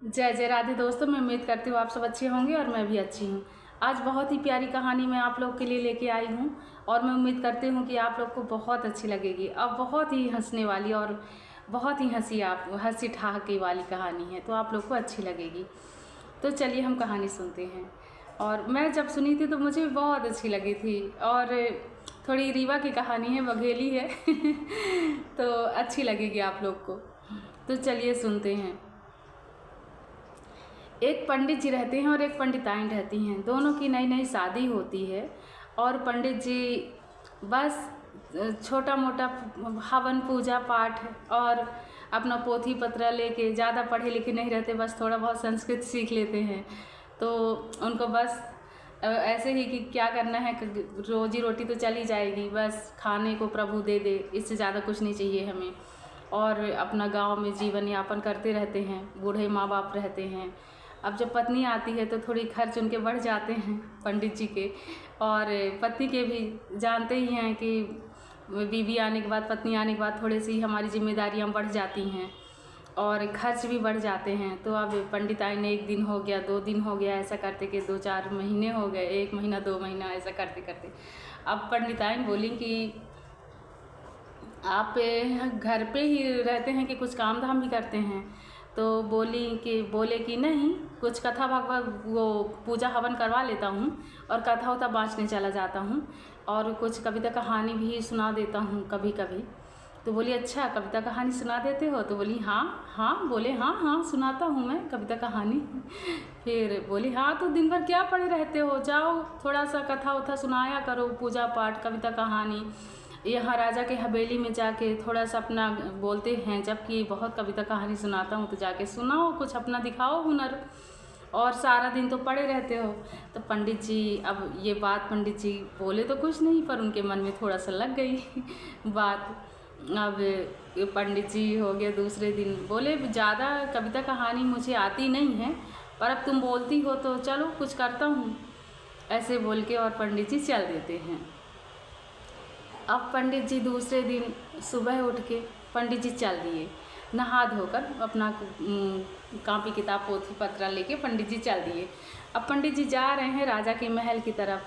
जय जय राधे दोस्तों, मैं उम्मीद करती हूँ आप सब अच्छे होंगे और मैं भी अच्छी हूँ। आज बहुत ही प्यारी कहानी मैं आप लोग के लिए लेके आई हूँ और मैं उम्मीद करती हूँ कि आप लोग को बहुत अच्छी लगेगी। अब बहुत ही हंसने वाली और बहुत ही हंसी ठहाके वाली कहानी है, तो आप लोग को अच्छी लगेगी। तो चलिए हम कहानी सुनते हैं। और मैं जब सुनी थी तो मुझे भी बहुत अच्छी लगी थी। और थोड़ी रीवा की कहानी है, बघेली है तो अच्छी लगेगी आप लोग को। तो चलिए सुनते हैं। एक पंडित जी रहते हैं और एक पंडिताइन रहती हैं। दोनों की नई नई शादी होती है और पंडित जी बस छोटा मोटा हवन पूजा पाठ और अपना पोथी पत्र लेके, ज़्यादा पढ़े लिखे नहीं रहते, बस थोड़ा बहुत संस्कृत सीख लेते हैं। तो उनको बस ऐसे ही कि क्या करना है, रोजी रोटी तो चली जाएगी, बस खाने को प्रभु दे दे, इससे ज़्यादा कुछ नहीं चाहिए हमें। और अपना गांव में जीवन यापन करते रहते हैं। बूढ़े माँ बाप रहते हैं। अब जब पत्नी आती है तो थोड़ी खर्च उनके बढ़ जाते हैं पंडित जी के, और पति के भी जानते ही हैं कि बीवी आने के बाद, पत्नी आने के बाद थोड़ी सी हमारी जिम्मेदारियां बढ़ जाती हैं और खर्च भी बढ़ जाते हैं। तो अब पंडिताई ने 1 दिन हो गया, 2 दिन हो गया, ऐसा करते कि 2-4 महीने हो गए, 1 महीना 2 महीना ऐसा करते करते अब पंडिताइन बोली कि आप घर पे ही रहते हैं कि कुछ काम धाम भी करते हैं? तो बोले कि नहीं, कुछ कथा भगवत वो पूजा हवन करवा लेता हूँ और कथा उथा बाँचने चला जाता हूँ और कुछ कविता कहानी भी सुना देता हूँ कभी कभी। तो बोली अच्छा, कविता कहानी सुना देते हो? तो बोली हाँ हाँ। बोले हाँ हाँ सुनाता हूँ मैं कविता कहानी। फिर बोली हाँ, तो दिन भर क्या पढ़े रहते हो, जाओ थोड़ा सा कथा उथा सुनाया करो, पूजा पाठ कविता कहानी। यहाँ राजा के हवेली में जाके थोड़ा सा अपना बोलते हैं, जबकि बहुत कविता कहानी सुनाता हूँ, तो जाके सुनाओ, कुछ अपना दिखाओ हुनर, और सारा दिन तो पड़े रहते हो। तो पंडित जी, अब ये बात पंडित जी बोले तो कुछ नहीं, पर उनके मन में थोड़ा सा लग गई बात। अब पंडित जी हो गया दूसरे दिन, बोले ज़्यादा कविता कहानी मुझे आती नहीं है, पर अब तुम बोलती हो तो चलो कुछ करता हूँ, ऐसे बोल के और पंडित जी चल देते हैं। अब पंडित जी दूसरे दिन सुबह उठ के पंडित जी चल दिए, नहा धोकर अपना कापी किताब पोथी पत्र लेके पंडित जी चल दिए। अब पंडित जी जा रहे हैं राजा के महल की तरफ,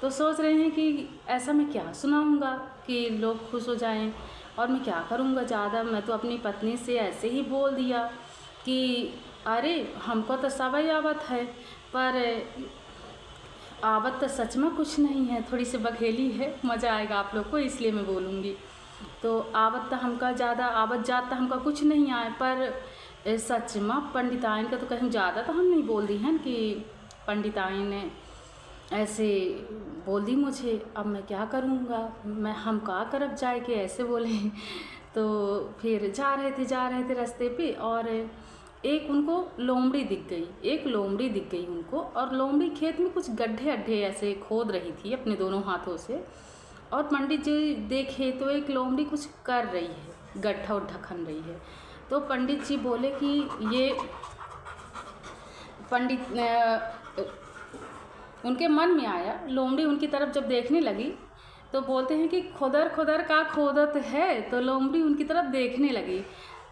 तो सोच रहे हैं कि ऐसा मैं क्या सुनाऊंगा कि लोग खुश हो जाएं, और मैं क्या करूंगा ज़्यादा, मैं तो अपनी पत्नी से ऐसे ही बोल दिया कि अरे हमको तो सब आवत है, पर आवत तो सच में कुछ नहीं है, थोड़ी सी बघेली है, मज़ा आएगा आप लोग को, इसलिए मैं बोलूँगी। तो आवत तो हमका ज़्यादा, आवत जात तो हमका कुछ नहीं आए, पर सच में पंडिताइन का तो कहीं ज़्यादा तो हम नहीं बोल दी हैं कि पंडिताइन ने ऐसे बोल दी मुझे। अब मैं क्या करूँगा, हम का करब जाए के ऐसे बोले। तो फिर जा रहे थे रास्ते पे, और एक उनको लोमड़ी दिख गई उनको, और लोमड़ी खेत में कुछ गड्ढे अड्ढे ऐसे खोद रही थी अपने दोनों हाथों से। और पंडित जी देखे तो एक लोमड़ी कुछ कर रही है, गड्ढा उड्ढा खन रही है। तो पंडित जी बोले कि ये उनके मन में आया, लोमड़ी उनकी तरफ जब देखने लगी तो बोलते हैं कि खुदर खुदर का खोदत है। तो लोमड़ी उनकी तरफ देखने लगी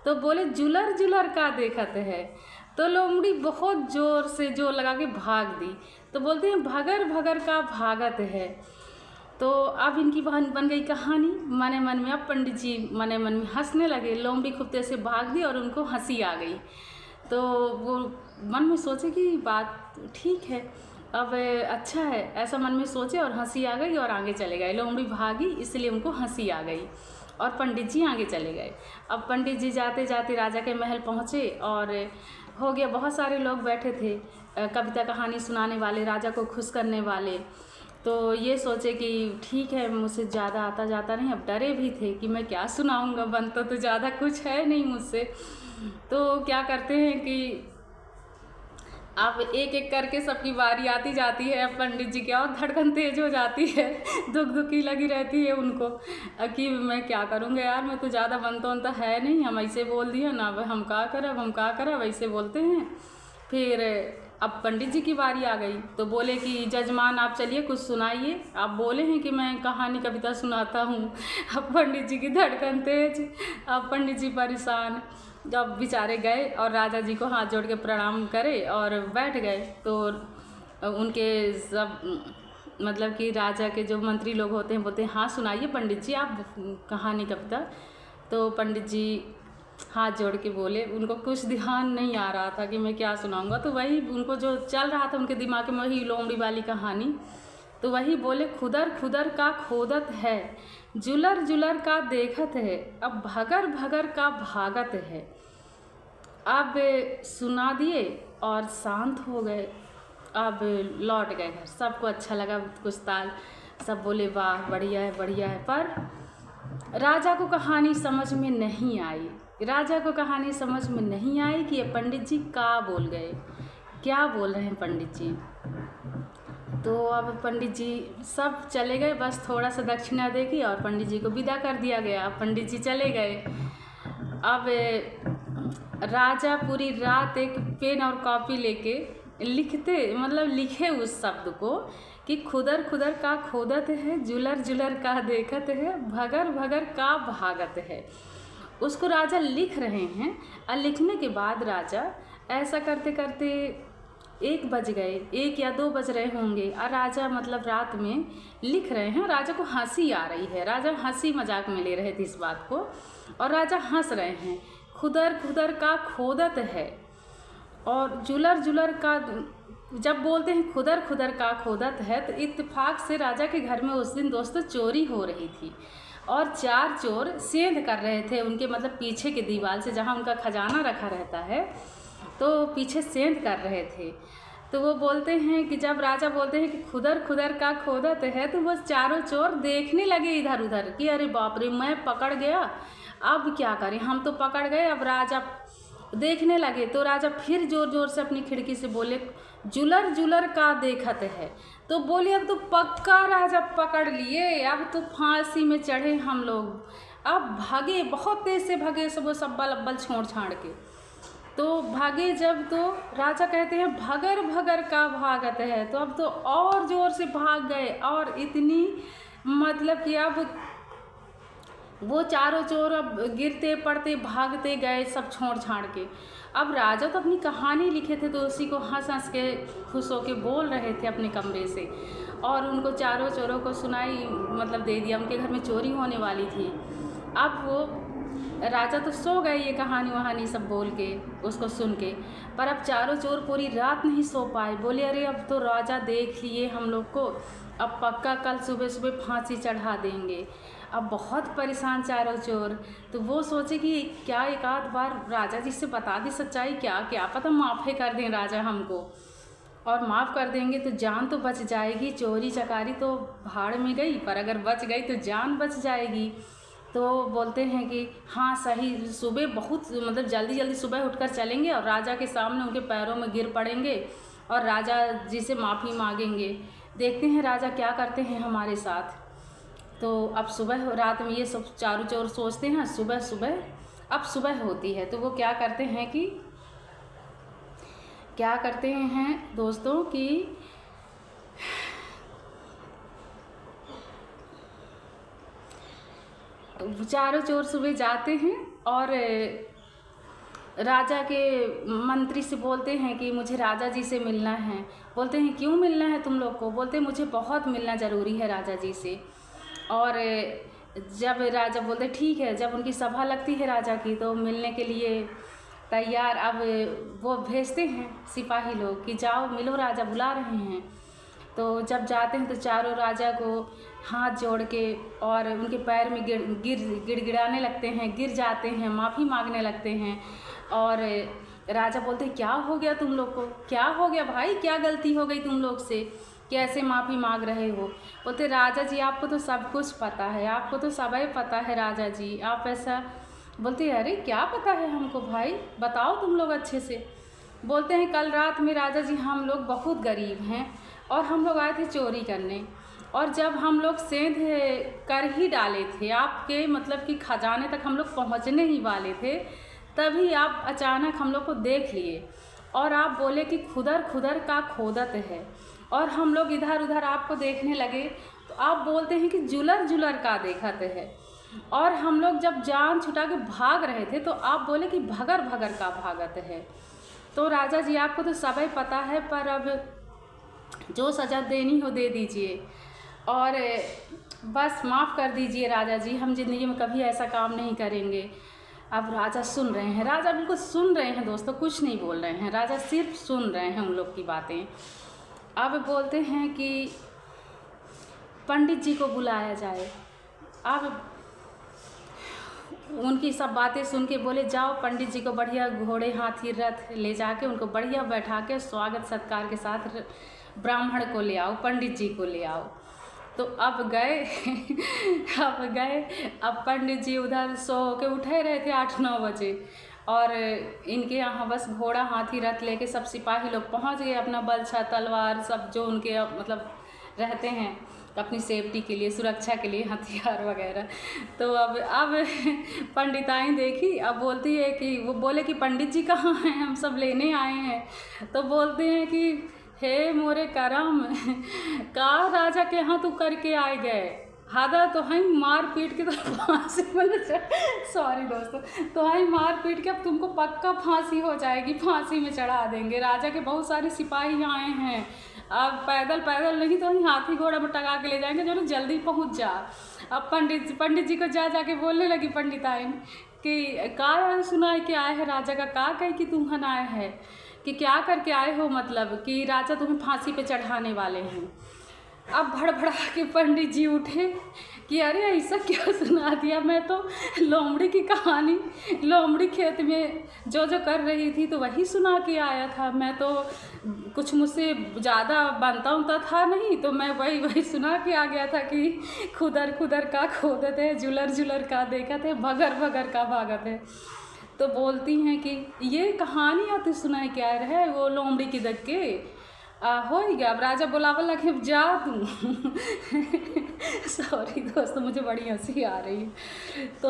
तो बोले जुलर जुलर का देखत है। तो लोमड़ी बहुत ज़ोर से जोर लगा के भाग दी। तो बोलते हैं भगर भगर का भागत है। तो अब इनकी बन गई कहानी मने मन में। अब पंडित जी मने मन में हंसने लगे, लोमड़ी खूब तेज से भाग दी और उनको हंसी आ गई। तो वो मन में सोचे कि बात ठीक है, अब अच्छा है, ऐसा मन में सोचे और हंसी आ गई और आगे चले गए। लोमड़ी भागी इसलिए उनको हंसी आ गई और पंडित जी आगे चले गए। अब पंडित जी जाते जाते राजा के महल पहुँचे, और हो गया, बहुत सारे लोग बैठे थे कविता कहानी सुनाने वाले, राजा को खुश करने वाले। तो ये सोचे कि ठीक है, मुझसे ज़्यादा आता जाता नहीं। अब डरे भी थे कि मैं क्या सुनाऊंगा, बनता तो ज़्यादा कुछ है नहीं मुझसे। तो क्या करते हैं कि अब एक एक करके सबकी बारी आती जाती है। अब पंडित जी क्या, और धड़कन तेज हो जाती है, दुख दुखी लगी रहती है उनको कि मैं क्या करूँगा यार, मैं तो ज़्यादा बनता है नहीं, हम ऐसे बोल दिए ना, हम का करब ऐसे बोलते हैं। फिर अब पंडित जी की बारी आ गई तो बोले कि जजमान आप चलिए कुछ सुनाइए। आप बोले हैं कि मैं कहानी कविता सुनाता हूँ। अब पंडित जी की धड़कन तेज, अब पंडित जी परेशान। जब बेचारे गए और राजा जी को हाथ जोड़ के प्रणाम करे और बैठ गए, तो उनके सब मतलब कि राजा के जो मंत्री लोग होते हैं बोलते हैं हाँ सुनाइए पंडित जी आप कहानी कविता। तो पंडित जी हाथ जोड़ के बोले, उनको कुछ ध्यान नहीं आ रहा था कि मैं क्या सुनाऊंगा, तो वही उनको जो चल रहा था उनके दिमाग में वही लोमड़ी वाली कहानी, तो वही बोले खुदर खुदर का खोदत है, जुलर जुलर का देखत है, अब भगर भगर का भागत है। अब सुना दिए और शांत हो गए। अब लौट गए घर, सबको अच्छा लगा कुछ ताल, सब बोले वाह बढ़िया है बढ़िया है। पर राजा को कहानी समझ में नहीं आई, राजा को कहानी समझ में नहीं आई कि ये पंडित जी क्या बोल गए, क्या बोल रहे हैं पंडित जी। तो अब पंडित जी सब चले गए, बस थोड़ा सा दक्षिणा देगी और पंडित जी को विदा कर दिया गया। पंडित जी चले गए। अब राजा पूरी रात एक पेन और कॉपी लेके लिखते, मतलब लिखे उस शब्द को कि खुदर खुदर का खोदत है, जुलर जुलर का देखत है, भगर भगर का भागत है। उसको राजा लिख रहे हैं और लिखने के बाद राजा ऐसा करते करते 1 बज गए, 1 या 2 बज रहे होंगे और राजा मतलब रात में लिख रहे हैं। राजा को हंसी आ रही है, राजा हंसी मजाक में ले रहे थे इस बात को और राजा हंस रहे हैं। खुदर खुदर का खोदत है और जुलर जुलर का, जब बोलते हैं खुदर खुदर का खोदत है तो इत्तेफाक से राजा के घर में उस दिन दोस्तों चोरी हो रही थी और 4 चोर सेंध कर रहे थे उनके मतलब पीछे के दीवार से, जहाँ उनका खजाना रखा रहता है, तो पीछे सेंध कर रहे थे। तो वो बोलते हैं कि जब राजा बोलते हैं कि खुदर खुदर का खोदत है, तो वो चारों चोर देखने लगे इधर उधर कि अरे बाप रे मैं पकड़ गया, अब क्या करें, हम तो पकड़ गए। अब राजा देखने लगे तो राजा फिर जोर जोर से अपनी खिड़की से बोले जुलर जुलर का देखत है। तो बोले अब तो पक्का राजा पकड़ लिए, अब तो फांसी में चढ़े हम लोग। अब भागे, बहुत तेज से भागे सब, वो सब्बल अब्बल छोड़ छाड़ के तो भागे। जब तो राजा कहते हैं भगर भगर का भागत है, तो अब तो और जोर से भाग गए और इतनी मतलब कि अब वो चारों चोर अब गिरते पड़ते भागते गए सब छोड़ छाड़ के। अब राजा तो अपनी कहानी लिखे थे तो उसी को हंस हंस के खुश होके बोल रहे थे अपने कमरे से, और उनको चारों चोरों को सुनाई मतलब दे दिया। उनके घर में चोरी होने वाली थी। अब वो राजा तो सो गए ये कहानी वहानी सब बोल के उसको सुन के, पर अब चारों चोर पूरी रात नहीं सो पाए। बोले अरे अब तो राजा देख लिए हम लोग को, अब पक्का कल सुबह सुबह फांसी चढ़ा देंगे। अब बहुत परेशान चारों चोर, तो वो सोचे कि क्या एक आध बार राजा जी से बता दी सच्चाई, क्या पता माफ़ी कर दें राजा हमको, और माफ़ कर देंगे तो जान तो बच जाएगी। चोरी चकारी तो भाड़ में गई, पर अगर बच गई तो जान बच जाएगी। तो बोलते हैं कि हाँ सही, सुबह बहुत मतलब जल्दी जल्दी सुबह उठकर चलेंगे और राजा के सामने उनके पैरों में गिर पड़ेंगे और राजा जी से माफ़ी मांगेंगे। देखते हैं राजा क्या करते हैं हमारे साथ। तो अब सुबह रात में ये सब चारों चोर सोचते हैं, सुबह सुबह अब सुबह होती है तो वो क्या करते हैं कि क्या करते हैं दोस्तों कि चारों चोर सुबह जाते हैं और राजा के मंत्री से बोलते हैं कि मुझे राजा जी से मिलना है। बोलते हैं क्यों मिलना है तुम लोग को? बोलते हैं मुझे बहुत मिलना ज़रूरी है राजा जी से। और जब राजा बोलते ठीक है, जब उनकी सभा लगती है राजा की तो मिलने के लिए तैयार। अब वो भेजते हैं सिपाही लोग कि जाओ मिलो, राजा बुला रहे हैं। तो जब जाते हैं तो चारों राजा को हाथ जोड़ के और उनके पैर में गिड़गिड़ाने लगते हैं, गिर जाते हैं, माफ़ी मांगने लगते हैं। और राजा बोलते हैं क्या हो गया तुम लोग को, क्या हो गया भाई, क्या गलती हो गई तुम लोग से, कैसे माफ़ी मांग रहे हो? बोलते राजा जी आपको तो सब कुछ पता है, आपको तो सब ही पता है राजा जी, आप ऐसा। बोलते अरे क्या पता है हमको भाई, बताओ तुम लोग अच्छे से। बोलते हैं कल रात में राजा जी हम लोग बहुत गरीब हैं और हम लोग आए थे चोरी करने, और जब हम लोग सेंध कर ही डाले थे आपके मतलब कि खजाने तक हम लोग पहुँचने ही वाले थे, तभी आप अचानक हम लोग को देख लिए और आप बोले कि खुदर खुदर का खोदत है। और हम लोग इधर उधर आपको देखने लगे तो आप बोलते हैं कि जुलर जुलर का देखत है। और हम लोग जब जान छुटा के भाग रहे थे तो आप बोले कि भगर भगर का भागत है। तो राजा जी आपको तो सब ही पता है, पर अब जो सज़ा देनी हो दे दीजिए और बस माफ़ कर दीजिए राजा जी, हम ज़िंदगी में कभी ऐसा काम नहीं करेंगे। अब राजा सुन रहे हैं, राजा बिल्कुल सुन रहे हैं दोस्तों, कुछ नहीं बोल रहे हैं, राजा सिर्फ सुन रहे हैं उन लोग की बातें। अब बोलते हैं कि पंडित जी को बुलाया जाए। अब उनकी सब बातें सुन के बोले जाओ पंडित जी को बढ़िया घोड़े हाथी रथ ले जाके उनको बढ़िया बैठा के स्वागत सत्कार के साथ ब्राह्मण को ले आओ, पंडित जी को ले आओ। तो अब गए अब पंडित जी उधर सो के उठे रहे थे 8-9 बजे, और इनके यहाँ बस घोड़ा हाथी रथ लेके सब सिपाही लोग पहुँच गए, अपना बलछा तलवार सब जो उनके मतलब रहते हैं अपनी सेफ्टी के लिए, सुरक्षा के लिए हथियार वगैरह। तो अब पंडिताई देखी, अब बोलती है कि वो बोले कि पंडित जी कहाँ हैं, हम सब लेने आए हैं। तो बोलते हैं कि हे मोरे करम, का राजा के यहाँ तू करके आए गए, हादा तो हम मार पीट के तो फांसी सॉरी दोस्तों, तो हम मार पीट के अब तुमको पक्का फांसी हो जाएगी, फांसी में चढ़ा देंगे। राजा के बहुत सारे सिपाही आए हैं, अब पैदल नहीं तो हम हाथी घोड़ा में टंगा के ले जाएंगे, जो लोग जल्दी पहुंच जा। अब पंडित जी को जाके बोलने लगी पंडिताइन कि का सुना है कि आए हैं राजा का कही कि तुम हन आए हैं, कि क्या करके आए हो, मतलब कि राजा तुम्हें फांसी पे चढ़ाने वाले हैं। अब भड़बड़ा के पंडित जी उठे कि अरे ऐसा क्या सुना दिया, मैं तो लोमड़ी की कहानी, लोमड़ी खेत में जो कर रही थी तो वही सुना के आया था, मैं तो कुछ मुझसे ज़्यादा बनता था नहीं, तो मैं वही सुना के आ गया था कि खुदर का खोदते हैं, जुलर का देखा थे, भगर का भागत है। तो बोलती हैं कि ये कहानी आती सुनाई क्या रहे वो लोमड़ी की दग के हो ही गया। अब राजा बुलावा लगे अब जा दूँ सॉरी दोस्तों, मुझे बड़ी हंसी आ रही है। तो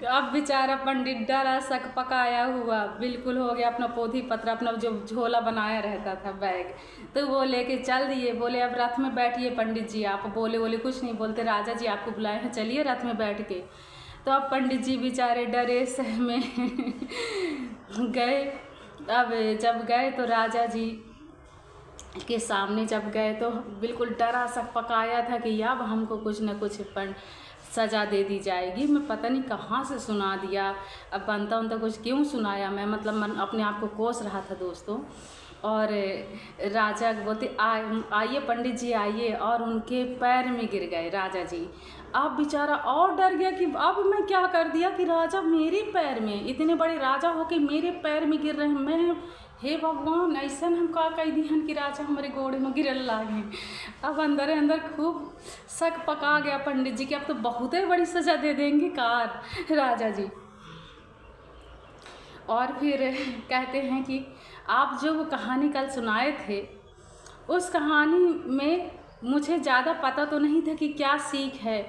अब बेचारा पंडित डरा सक पकाया हुआ बिल्कुल हो गया, अपना पोथी पत्र अपना जो झोला बनाया रहता था बैग, तो वो लेके चल दिए। बोले अब रथ में बैठिए पंडित जी आप, बोले कुछ नहीं बोलते, राजा जी आपको बुलाए हैं, चलिए रथ में बैठ के। तो अब पंडित जी बेचारे डरे सह में गए। अब जब गए तो राजा जी के सामने जब गए तो बिल्कुल डरा सा पकाया था कि अब हमको कुछ न कुछ सज़ा दे दी जाएगी। मैं पता नहीं कहाँ से सुना दिया, अब बनता कुछ क्यों सुनाया मैं, मतलब मन अपने आप को कोस रहा था दोस्तों। और राजा बोलते आइए पंडित जी आइए, और उनके पैर में गिर गए राजा जी। अब बेचारा और डर गया कि अब मैं क्या कर दिया कि राजा मेरे पैर में, इतने बड़े राजा हो के मेरे पैर में गिर रहे हैं, मैं हे भगवान ऐसा हम का कह दिहन कि राजा हमारे गोड़े में गिरल लागे। अब अंदर खूब शक पका गया पंडित जी कि अब तो बहुत ही बड़ी सज़ा दे देंगे कार राजा जी। और फिर कहते हैं कि आप जो वो कहानी कल सुनाए थे, उस कहानी में मुझे ज़्यादा पता तो नहीं था कि क्या सीख है,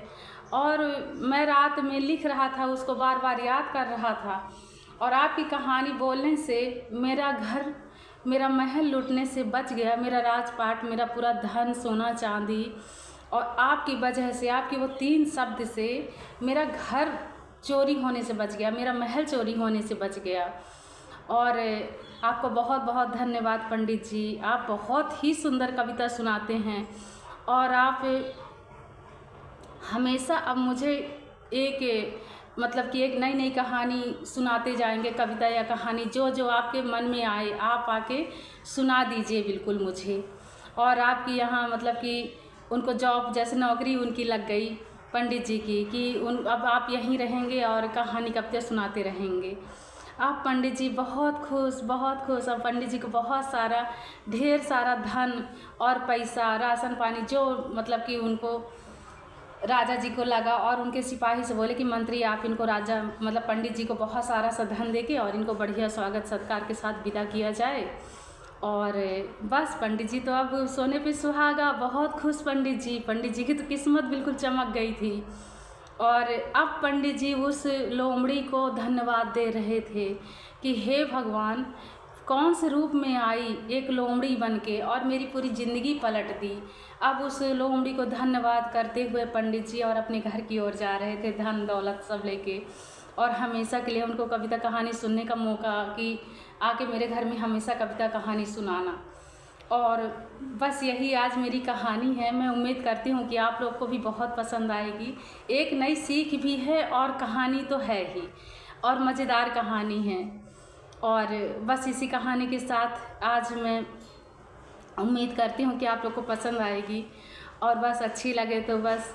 और मैं रात में लिख रहा था, उसको बार बार याद कर रहा था, और आपकी कहानी बोलने से मेरा घर, मेरा महल लूटने से बच गया, मेरा राजपाट, मेरा पूरा धन सोना चांदी, और आपकी वजह से, आपकी वो 3 शब्द से मेरा घर चोरी होने से बच गया, मेरा महल चोरी होने से बच गया। और आपको बहुत बहुत धन्यवाद पंडित जी, आप बहुत ही सुंदर कविता सुनाते हैं, और आप हमेशा अब मुझे एक मतलब कि एक नई कहानी सुनाते जाएंगे, कविता या कहानी जो आपके मन में आए आप आके सुना दीजिए बिल्कुल मुझे। और आपकी यहाँ मतलब कि उनको जॉब जैसे नौकरी उनकी लग गई पंडित जी की, कि अब आप यहीं रहेंगे और कहानी कविता सुनाते रहेंगे। आप पंडित जी बहुत खुश अब पंडित जी को बहुत सारा ढेर सारा धन और पैसा, राशन पानी जो मतलब कि उनको राजा जी को लगा, और उनके सिपाही से बोले कि मंत्री आप इनको राजा मतलब पंडित जी को बहुत सारा सा धन देके और इनको बढ़िया स्वागत सत्कार के साथ विदा किया जाए। और बस पंडित जी तो अब सोने पे सुहागा, बहुत खुश पंडित जी की तो किस्मत बिल्कुल चमक गई थी। और अब पंडित जी उस लोमड़ी को धन्यवाद दे रहे थे कि हे भगवान, कौन से रूप में आई एक लोमड़ी बन के और मेरी पूरी ज़िंदगी पलट दी। अब उस लोमड़ी को धन्यवाद करते हुए पंडित जी और अपने घर की ओर जा रहे थे, धन दौलत सब लेके, और हमेशा के लिए उनको कविता कहानी सुनने का मौका कि आके मेरे घर में हमेशा कविता कहानी सुनाना। और बस यही आज मेरी कहानी है। मैं उम्मीद करती हूँ कि आप लोग को भी बहुत पसंद आएगी। एक नई सीख भी है और कहानी तो है ही, और मज़ेदार कहानी है। और बस इसी कहानी के साथ आज मैं उम्मीद करती हूँ कि आप लोग को पसंद आएगी, और बस अच्छी लगे तो बस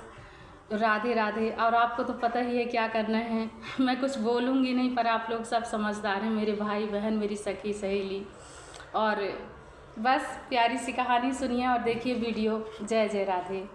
राधे राधे। और आपको तो पता ही है क्या करना है, मैं कुछ बोलूँगी नहीं, पर आप लोग सब समझदार हैं, मेरे भाई बहन, मेरी सखी सहेली। और बस प्यारी सी कहानी सुनिए और देखिए वीडियो। जय जय राधे।